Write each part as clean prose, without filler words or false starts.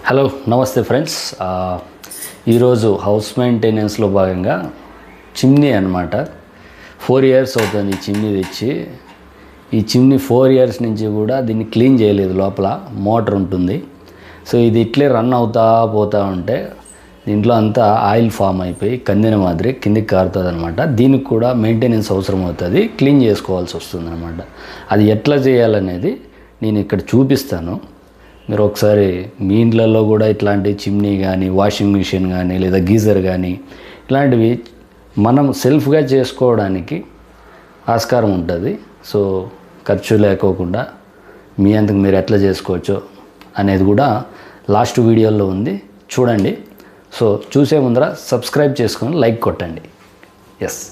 Hello నమస్తే friends. ఈరోజు house మెయింటెనెన్స్లో భాగంగా చిమ్నీ అనమాట. 4 years అవుతుంది ఈ చిమ్నీ తెచ్చి. ఈ చిమ్నీ 4 years నుంచి కూడా దీన్ని క్లీన్ చేయలేదు. లోపల మోటార్ ఉంటుంది. సో ఇది ఇట్లే రన్ అవుతా పోతూ ఉంటే దీంట్లో అంతా ఆయిల్ ఫామ్ అయిపోయి కందిన మాదిరి కిందికి కారుతుంది అనమాట. దీనికి కూడా మెయింటెనెన్స్ అవసరం అవుతుంది, క్లీన్ చేసుకోవాల్సి వస్తుంది అనమాట. అది ఎట్లా చేయాలనేది నేను ఇక్కడ చూపిస్తాను. మీరు ఒకసారి మీ ఇండ్లలో కూడా ఇట్లాంటి చిమ్నీ కానీ, వాషింగ్ మిషన్ కానీ, లేదా గీజర్ కానీ ఇలాంటివి మనం సెల్ఫ్గా చేసుకోవడానికి ఆస్కారం ఉంటుంది. సో ఖర్చు లేకోకుండా మీ అంతకు మీరు ఎట్లా చేసుకోవచ్చో అనేది కూడా లాస్ట్ వీడియోలో ఉంది, చూడండి. సో చూసే ముందర సబ్స్క్రైబ్ చేసుకొని లైక్ కొట్టండి. ఎస్,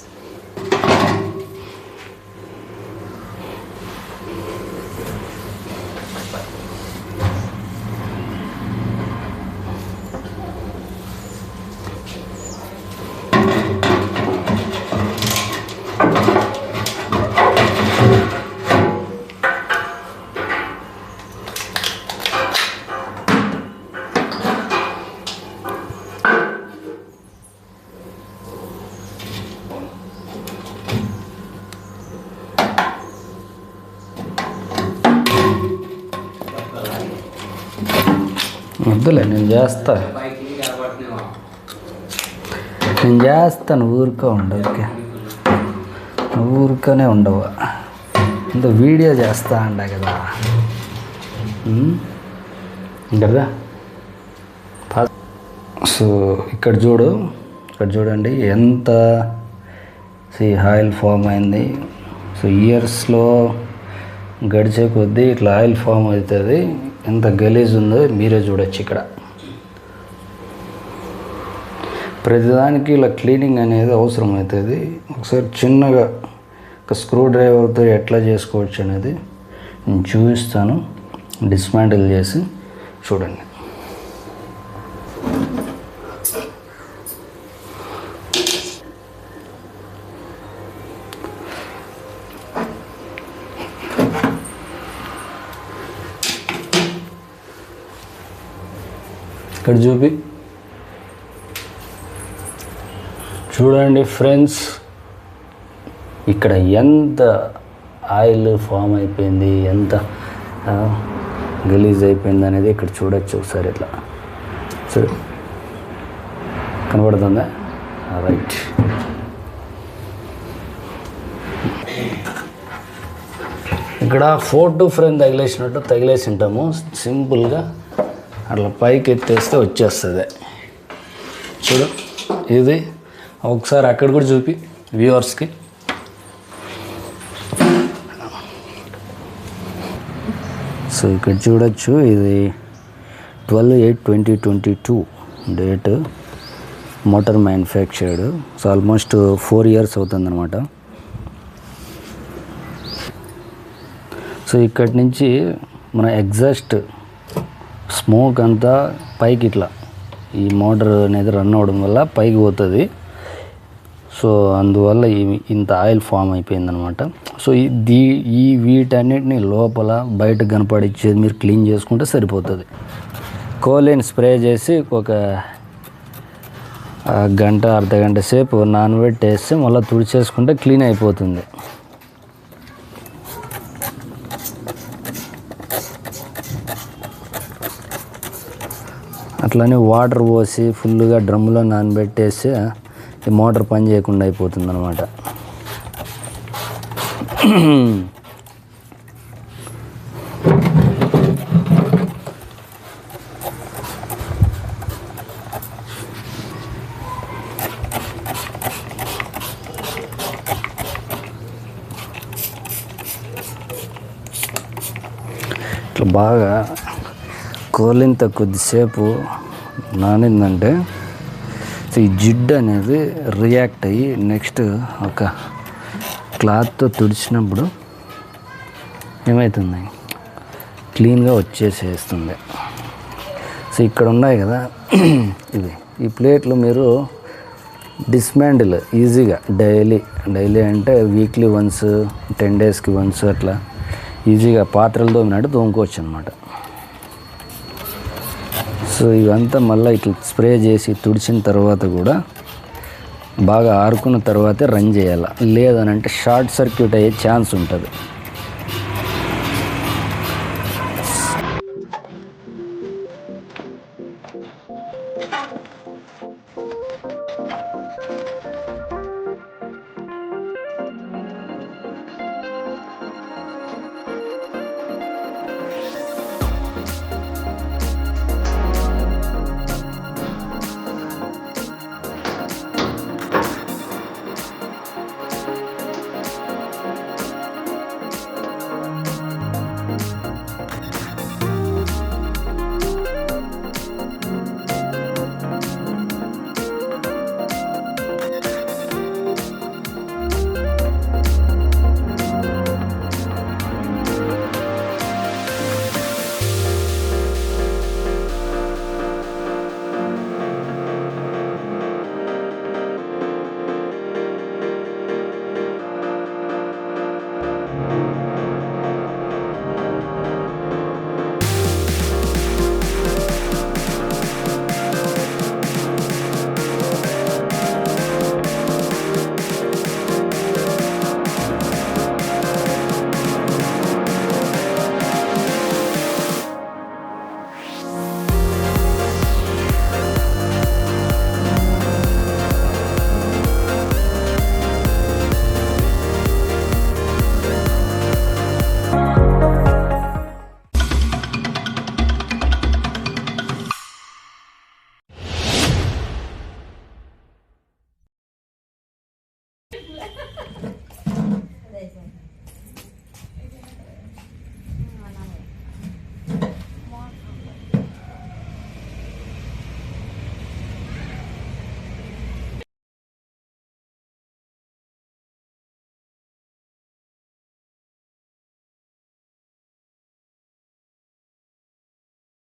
వద్దులే, నేను చేస్తాను. ఊరికే ఉండవు, ఊరికనే ఉండవు. ఇంత వీడియో చేస్తా అంట కదా. కదా సో ఇక్కడ చూడండి ఎంత ఆయిల్ ఫామ్ అయింది. సో ఇయర్స్లో గడిచే కొద్దీ ఇట్లా ఆయిల్ ఫామ్ అవుతుంది. ఎంత గలీజ్ ఉందో మీరే చూడొచ్చు. ఇక్కడ ప్రతిదానికి ఇలా క్లీనింగ్ అనేది అవసరం అవుతుంది. ఒకసారి చిన్నగా ఒక స్క్రూ డ్రైవర్తో ఎట్లా చేసుకోవచ్చు అనేది నేను చూపిస్తాను. డిస్మాంటిల్ చేసి చూడండి. ఇక్కడ చూడండి ఫ్రెండ్స్, ఇక్కడ ఎంత ఆయిల్ ఫామ్ అయిపోయింది, ఎంత గలీజ్ అయిపోయింది అనేది ఇక్కడ చూడొచ్చు. ఒకసారి ఇట్లా సరే కనబడుతుందా? రైట్. ఇక్కడ 4 ఫ్రేమ్ తగిలేసి ఉంటాము. సింపుల్గా అట్లా పైకి ఎత్తేస్తే వచ్చేస్తుంది. చూడు, ఇది ఒకసారి అక్కడ కూడా చూపి వ్యూవర్స్కి. సో ఇక్కడ చూడొచ్చు, ఇది 12/8/2022 date, motor manufactured. So almost 4 years అవుతుందన్నమాట. సో ఇక్కడి నుంచి మన ఎగ్జాస్ట్ స్మోక్ అంతా పైకి ఇట్లా ఈ మోటార్ అనేది రన్ అవ్వడం వల్ల పైకి పోతుంది. సో అందువల్ల ఇంత ఆయిల్ ఫామ్ అయిపోయిందనమాట. సో ఈ వీటన్నిటిని లోపల బయట కనపడిచ్చేది మీరు క్లీన్ చేసుకుంటే సరిపోతుంది. కోలిన్ స్ప్రే చేసి ఒక గంట అర్ధగంట సేపు నానబెట్టేస్తే మళ్ళీ తుడిచేసుకుంటే క్లీన్ అయిపోతుంది. అట్లనే వాటర్ పోసి ఫుల్గా డ్రమ్లో నానబెట్టేసి ఈ మోటార్ పని చేయకుండా అయిపోతుంది అనమాట. ఇట్లా బాగా కోలింత కొద్దిసేపు నానిందంటే ఈ జిడ్డు అనేది రియాక్ట్ అయ్యి నెక్స్ట్ ఒక క్లాత్తో తుడిచినప్పుడు ఏమవుతుంది, క్లీన్గా వచ్చేసేస్తుంది. సో ఇక్కడ ఉన్నాయి కదా ఇవి, ఈ ప్లేట్లు మీరు డిస్మాండిల్ ఈజీగా డైలీ అంటే వీక్లీ వన్స్, 10 daysకి వన్స్ అట్లా ఈజీగా పాత్రలు తోమినట్టు తోముకోవచ్చు అనమాట. సో ఇవంతా మళ్ళీ ఇట్లా స్ప్రే చేసి తుడిచిన తర్వాత కూడా బాగా ఆరుకున్న తర్వాతే రన్ చేయాలి, లేదనంటే షార్ట్ సర్క్యూట్ అయ్యే ఛాన్స్ ఉంటుంది.